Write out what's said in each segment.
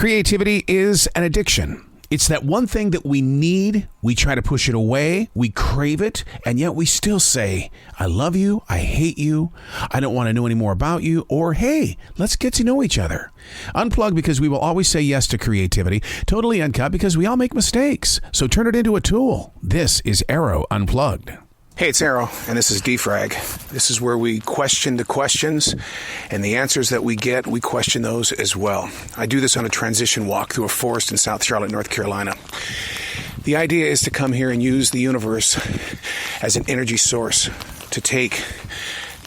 Creativity is an addiction. It's that one thing that we need, we try to push it away, we crave it, and yet we still say, I love you, I hate you, I don't want to know any more about you, or hey, let's get to know each other. Unplugged because we will always say yes to creativity. Totally Uncut because we all make mistakes. So turn it into a tool. This is Arroe Unplugged. Hey, it's Arroe, and this is Defrag. This is where we question the questions, and the answers that we get, we question those as well. I do this on a transition walk through a forest in South Charlotte, North Carolina. The idea is to come here and use the universe as an energy source to take,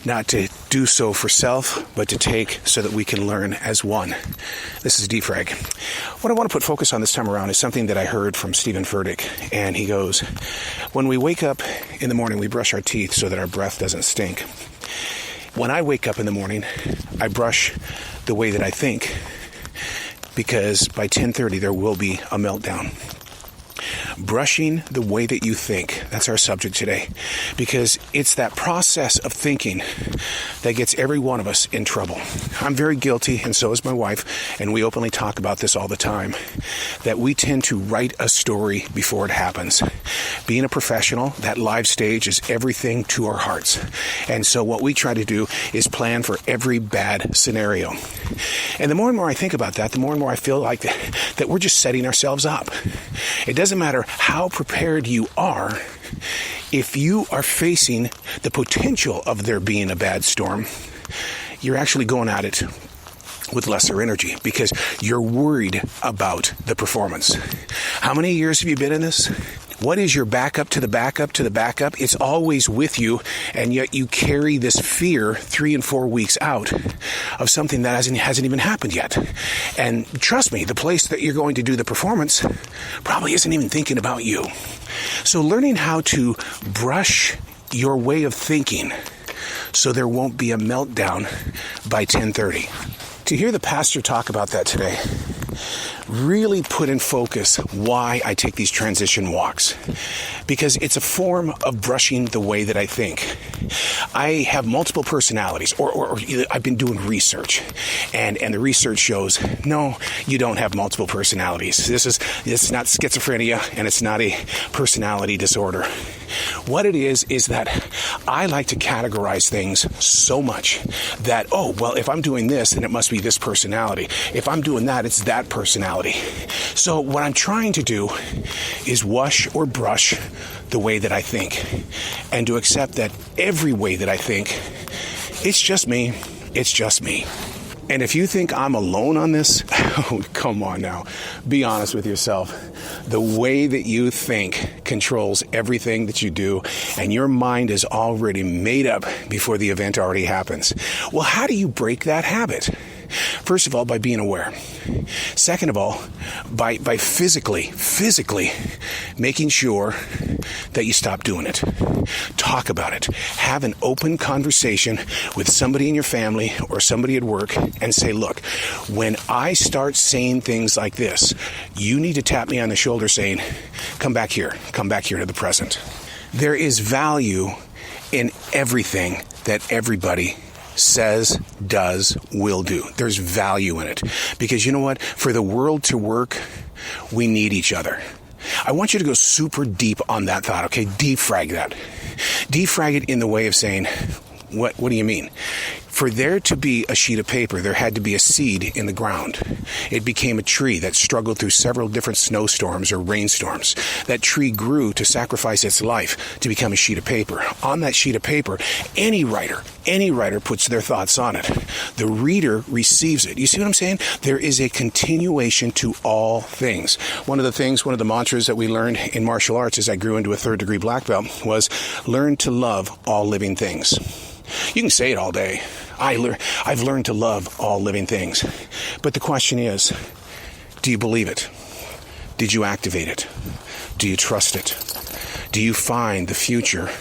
not to do so for self, but to take so that we can learn as one. This is Defrag. What I want to put focus on this time around is something that I heard from Stephen Furtick, and he goes, when we wake up in the morning, we brush our teeth so that our breath doesn't stink. When I wake up in the morning, I brush the way that I think, because by 10:30 there will be a meltdown. Brushing the way that you think, that's our subject today, because it's that process of thinking that gets every one of us in trouble. I'm very guilty, and so is my wife, and we openly talk about this all the time, that we tend to write a story before it happens. Being a professional, that live stage is everything to our hearts, and so what we try to do is plan for every bad scenario. And the more and more I think about that, the more and more I feel like that we're just setting ourselves up. It doesn't matter how prepared you are, if you are facing the potential of there being a bad storm, you're actually going at it with lesser energy because you're worried about the performance. How many years have you been in this? What is your backup to the backup to the backup? It's always with you, and yet you carry this fear 3 and 4 weeks out of something that hasn't even happened yet. And trust me, the place that you're going to do the performance probably isn't even thinking about you. So learning how to brush your way of thinking so there won't be a meltdown by 10:30. To hear the pastor talk about that today really put in focus why I take these transition walks, because it's a form of brushing the way that I think. I have multiple personalities, or I've been doing research, and the research shows, no, you don't have multiple personalities. It's not schizophrenia, and it's not a personality disorder. What it is that I like to categorize things so much that, oh, well, if I'm doing this, then it must be this personality. If I'm doing that, it's that personality. So what I'm trying to do is wash or brush the way that I think, and to accept that every way that I think, it's just me. It's just me. And if you think I'm alone on this, oh, come on now. Be honest with yourself. The way that you think controls everything that you do, and your mind is already made up before the event already happens. Well, how do you break that habit? First of all, by being aware. Second of all, by physically making sure that you stop doing it. Talk about it. Have an open conversation with somebody in your family or somebody at work and say, look, when I start saying things like this, you need to tap me on the shoulder saying, come back here to the present. There is value in everything that everybody says, does, will do. There's value in it. Because you know what? For the world to work, we need each other. I want you to go super deep on that thought, okay? Defrag that. Defrag it in the way of saying, what do you mean? For there to be a sheet of paper, there had to be a seed in the ground. It became a tree that struggled through several different snowstorms or rainstorms. That tree grew to sacrifice its life to become a sheet of paper. On that sheet of paper, any writer puts their thoughts on it. The reader receives it. You see what I'm saying? There is a continuation to all things. One of the mantras that we learned in martial arts as I grew into a 3rd degree black belt was learn to love all living things. You can say it all day. I've learned to love all living things. But the question is, do you believe it? Did you activate it? Do you trust it? Do you find the future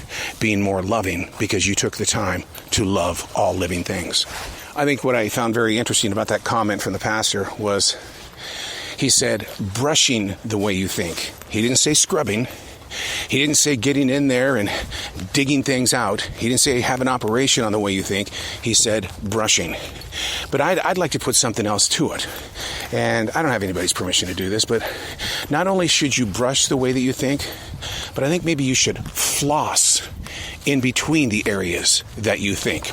being more loving because you took the time to love all living things? I think what I found very interesting about that comment from the pastor was he said, brushing the way you think. He didn't say scrubbing. He didn't say getting in there and digging things out. He didn't say have an operation on the way you think. He said brushing. But I'd like to put something else to it. And I don't have anybody's permission to do this, but not only should you brush the way that you think, but I think maybe you should floss in between the areas that you think.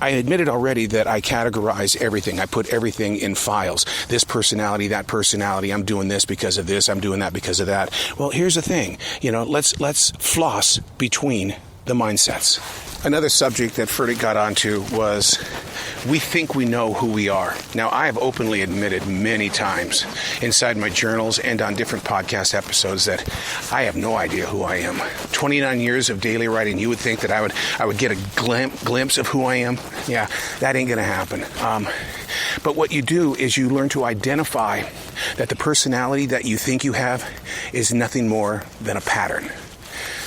I admitted already that I categorize everything. I put everything in files. This personality, that personality, I'm doing this because of this, I'm doing that because of that. Well, here's the thing. Let's floss between the mindsets. Another subject that Furtick got onto was we think we know who we are. Now, I have openly admitted many times inside my journals and on different podcast episodes that I have no idea who I am. 29 years of daily writing, you would think that I would get a glimpse of who I am. Yeah, that ain't going to happen. But what you do is you learn to identify that the personality that you think you have is nothing more than a pattern.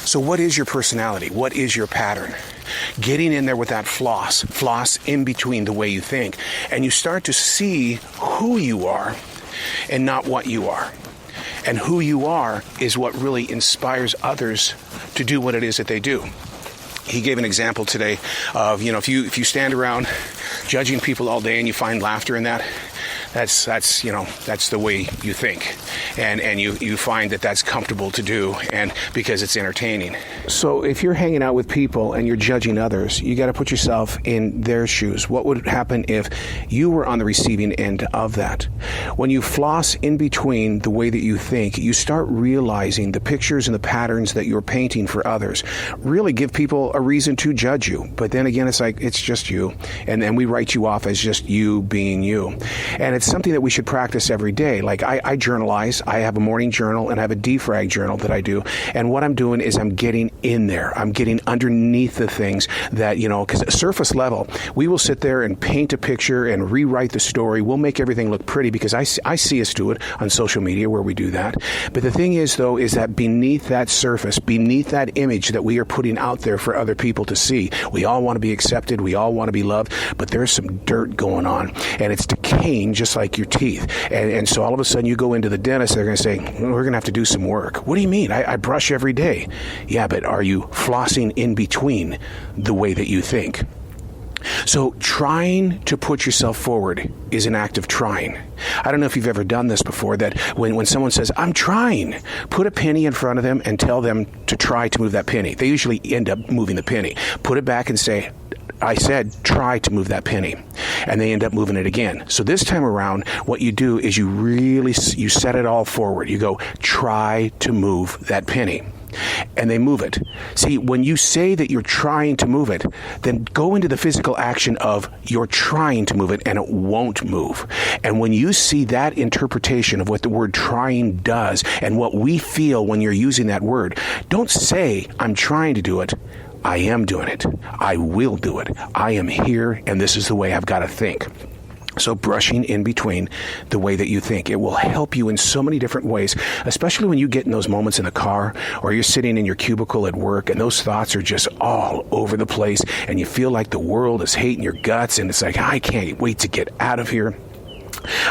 So what is your personality? What is your pattern? Getting in there with that floss in between the way you think, and you start to see who you are and not what you are. And who you are is what really inspires others to do what it is that they do. He gave an example today of, if you stand around judging people all day and you find laughter in that, that's the way you think, and you find that that's comfortable to do, and because it's entertaining. So if you're hanging out with people and you're judging others, you got to put yourself in their shoes. What would happen if you were on the receiving end of that? When you floss in between the way that you think, you start realizing the pictures and the patterns that you're painting for others really give people a reason to judge you. But then again, it's like it's just you, and then we write you off as just you being you. And it's something that we should practice every day. Like I journalize. I have a morning journal and I have a defrag journal that I do. And what I'm doing is I'm getting in there. I'm getting underneath the things that, because at surface level, we will sit there and paint a picture and rewrite the story. We'll make everything look pretty because I see us do it on social media where we do that. But the thing is, though, is that beneath that surface, beneath that image that we are putting out there for other people to see, we all want to be accepted. We all want to be loved. But there's some dirt going on, and it's decaying just like your teeth. And so all of a sudden you go into the dentist, they're going to say, we're going to have to do some work. What do you mean? I brush every day. Yeah, but are you flossing in between the way that you think? So trying to put yourself forward is an act of trying. I don't know if you've ever done this before, that when someone says, I'm trying, put a penny in front of them and tell them to try to move that penny. They usually end up moving the penny. Put it back and say, I said, try to move that penny. And they end up moving it again. So this time around, what you do is you set it all forward. You go, try to move that penny. And they move it. See, when you say that you're trying to move it, then go into the physical action of you're trying to move it and it won't move. And when you see that interpretation of what the word trying does and what we feel when you're using that word, don't say, I'm trying to do it. I am doing it. I will do it. I am here, and this is the way I've got to think. So brushing in between the way that you think. It will help you in so many different ways, especially when you get in those moments in the car or you're sitting in your cubicle at work and those thoughts are just all over the place and you feel like the world is hating your guts and it's like, I can't wait to get out of here.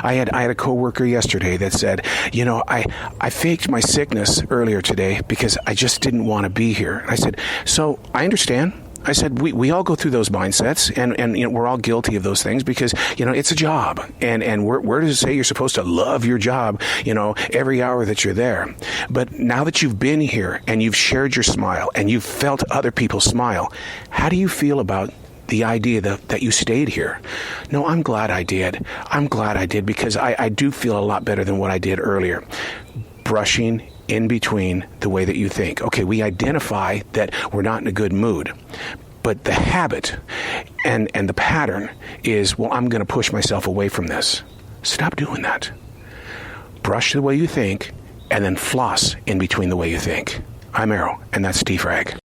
I had a coworker yesterday that said, I faked my sickness earlier today because I just didn't want to be here. I said, so I understand. I said, we all go through those mindsets and we're all guilty of those things because, it's a job. And where does it say you're supposed to love your job, every hour that you're there? But now that you've been here and you've shared your smile and you've felt other people smile, how do you feel about the idea that you stayed here? No, I'm glad I did. I'm glad I did because I do feel a lot better than what I did earlier. Brushing in between the way that you think. Okay, we identify that we're not in a good mood, but the habit and the pattern is, well, I'm going to push myself away from this. Stop doing that. Brush the way you think and then floss in between the way you think. I'm Arroe, and that's defrag.